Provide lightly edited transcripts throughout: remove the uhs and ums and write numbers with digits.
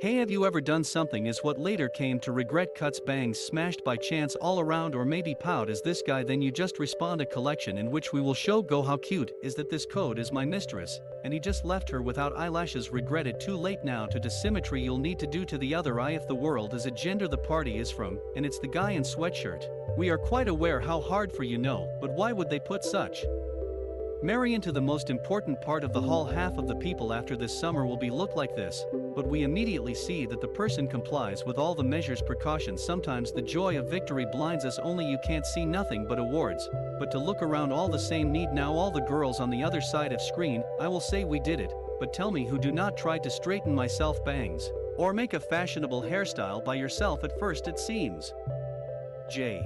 Hey, have you ever done something is what later came to regret cuts bangs smashed by chance all around or maybe pout as this guy then you just respond a collection in which we will show go how cute is that this code is my mistress, and he just left her without eyelashes regretted too late now to dissymmetry you'll need to do to the other eye if the world is a gender the party is from, and it's the guy in sweatshirt. We are quite aware how hard for you know, but why would they put such marry into the most important part of the hall half of the people after this summer will be look like this, but we immediately see that the person complies with all the measures precautions sometimes the joy of victory blinds us only you can't see nothing but awards, but to look around all the same need now all the girls on the other side of screen, I will say we did it, but tell me who do not try to straighten myself bangs, or make a fashionable hairstyle by yourself at first it seems. J.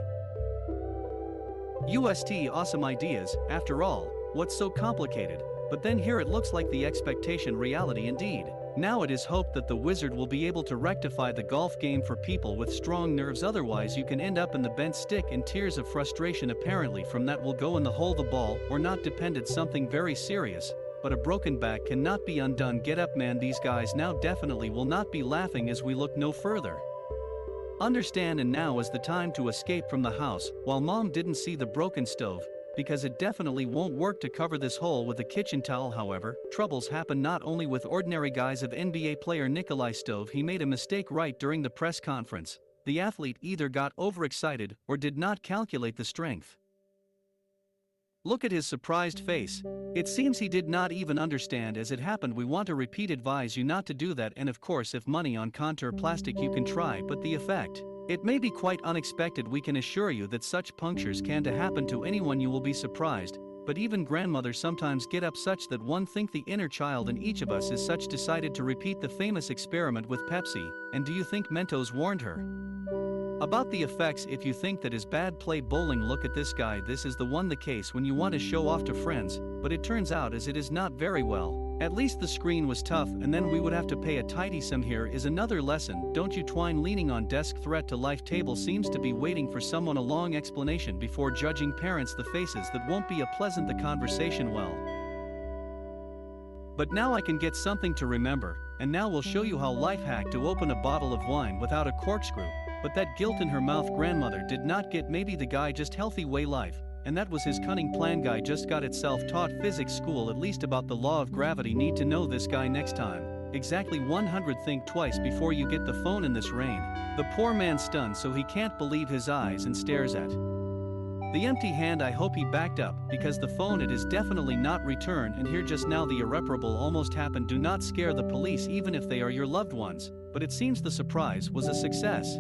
UST awesome ideas, after all. What's so complicated? But then here it looks like the expectation reality indeed. Now it is hoped that the wizard will be able to rectify the golf game for people with strong nerves otherwise you can end up in the bent stick in tears of frustration apparently from that will go in the hole the ball or not depended something very serious, but a broken back cannot be undone get up man these guys now definitely will not be laughing as we look no further. Understand and now is the time to escape from the house while mom didn't see the broken stove, because it definitely won't work to cover this hole with a kitchen towel however, troubles happen not only with ordinary guys of NBA player Nikolai Stove he made a mistake right during the press conference, the athlete either got overexcited or did not calculate the strength. Look at his surprised face, it seems he did not even understand as it happened we want to repeat advise you not to do that and of course if money on contour plastic you can try but the effect. It may be quite unexpected we can assure you that such punctures can to happen to anyone you will be surprised, but even grandmothers sometimes get up such that one think the inner child in each of us is such decided to repeat the famous experiment with Pepsi, and do you think Mentos warned her about the effects if you think that is bad play bowling look at this guy this is the one the case when you want to show off to friends, but it turns out as it is not very well. At least the screen was tough and then we would have to pay a tidy sum here is another lesson don't you twine leaning on desk threat to life table seems to be waiting for someone a long explanation before judging parents the faces that won't be a pleasant the conversation well. But now I can get something to remember, and now we'll show you how life hack to open a bottle of wine without a corkscrew, but that guilt in her mouth grandmother did not get maybe the guy just healthy way life. And that was his cunning plan guy just got it self-taught physics school at least about the law of gravity need to know this guy next time. Exactly 100 think twice before you get the phone in this rain. The poor man stunned so he can't believe his eyes and stares at the empty hand I hope he backed up because the phone it is definitely not returned and here just now the irreparable almost happened do not scare the police even if they are your loved ones, but it seems the surprise was a success.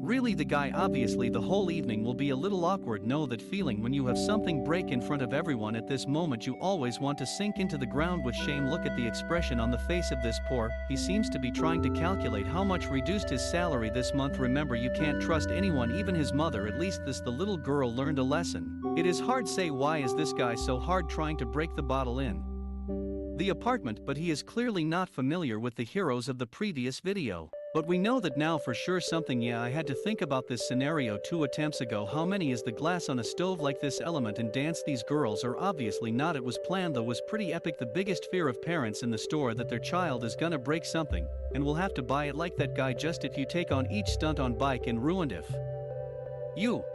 Really the guy obviously the whole evening will be a little awkward know that feeling when you have something break in front of everyone at this moment you always want to sink into the ground with shame look at the expression on the face of this poor, he seems to be trying to calculate how much reduced his salary this month remember you can't trust anyone even his mother at least this the little girl learned a lesson. It is hard say why is this guy so hard trying to break the bottle in the apartment but he is clearly not familiar with the heroes of the previous video. But we know that now for sure something yeah I had to think about this scenario 2 attempts ago how many is the glass on a stove like this element and dance these girls are obviously not it was planned though was pretty epic the biggest fear of parents in the store that their child is gonna break something, and will have to buy it like that guy just if you take on each stunt on bike and ruined if you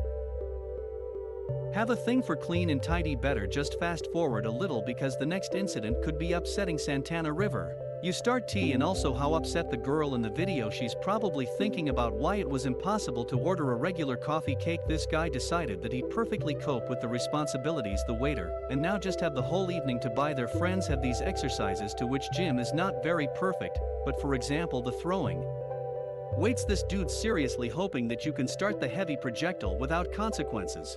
have a thing for clean and tidy better just fast forward a little because the next incident could be upsetting Santana River. You start T and also how upset the girl in the video she's probably thinking about why it was impossible to order a regular coffee cake this guy decided that he'd perfectly cope with the responsibilities the waiter and now just have the whole evening to buy their friends have these exercises to which gym is not very perfect, but for example the throwing weights this dude seriously hoping that you can start the heavy projectile without consequences.